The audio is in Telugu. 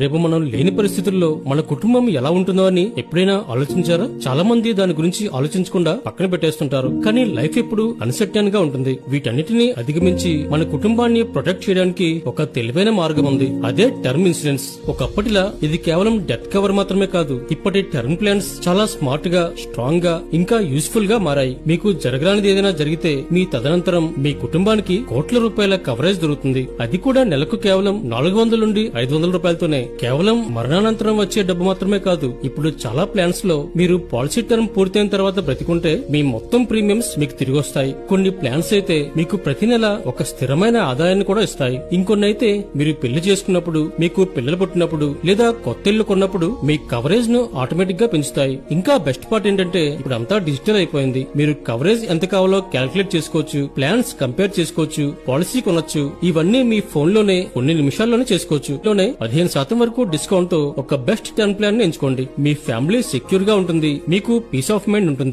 రేపు మనం లేని పరిస్థితుల్లో మన కుటుంబం ఎలా ఉంటుందో అని ఎప్పుడైనా ఆలోచించారా? చాలా మంది దాని గురించి ఆలోచించకుండా పక్కన పెట్టేస్తుంటారు. కానీ లైఫ్ ఎప్పుడు అన్సర్టైన్ గా ఉంటుంది. వీటన్నిటిని అధిగమించి మన కుటుంబాన్ని ప్రొటెక్ట్ చేయడానికి ఒక తెలివైన మార్గం ఉంది. అదే టర్మ్ ఇన్సూరెన్స్. ఒకప్పటిలా ఇది కేవలం డెత్ కవర్ మాత్రమే కాదు. ఇప్పటి టర్మ్ ప్లాన్స్ చాలా స్మార్ట్ గా, స్ట్రాంగ్ గా, ఇంకా యూస్ఫుల్ గా మారాయి. మీకు జరగరానిది ఏదైనా జరిగితే మీ తదనంతరం మీ కుటుంబానికి కోట్ల రూపాయల కవరేజ్ దొరుకుతుంది. అది కూడా నెలకు కేవలం 400 నుండి 500 రూపాయలతోనే. కేవలం మరణానంతరం వచ్చే డబ్బు మాత్రమే కాదు. ఇప్పుడు చాలా ప్లాన్స్ లో మీరు పాలసీ టర్మ్ పూర్తయిన తర్వాత బ్రతికుంటే మీ మొత్తం ప్రీమియమ్స్ మీకు తిరిగి వస్తాయి. కొన్ని ప్లాన్స్ అయితే మీకు ప్రతి నెల ఒక స్థిరమైన ఆదాయాన్ని కూడా ఇస్తాయి. ఇంకొన్ని అయితే మీరు పెళ్లి చేసుకున్నప్పుడు, మీకు పిల్లలు పుట్టినప్పుడు లేదా కొత్త ఇల్లు కొన్నప్పుడు మీ కవరేజ్ ను ఆటోమేటిక్ గా పెంచుతాయి. ఇంకా బెస్ట్ పార్ట్ ఏంటంటే ఇప్పుడు అంతా డిజిటల్ అయిపోయింది. మీరు కవరేజ్ ఎంత కావాలో క్యాల్కులేట్ చేసుకోవచ్చు, ప్లాన్స్ కంపేర్ చేసుకోవచ్చు, పాలసీ కొనొచ్చు. ఇవన్నీ మీ ఫోన్ లోనే కొన్ని నిమిషాల్లోనే చేసుకోవచ్చు. 15% వరకు డిస్కౌంట్ తో ఒక బెస్ట్ టర్మ్ ప్లాన్ ని ఎంచుకోండి. మీ ఫ్యామిలీ సెక్యూర్ గా ఉంటుంది, మీకు పీస్ ఆఫ్ మైండ్ ఉంటుంది.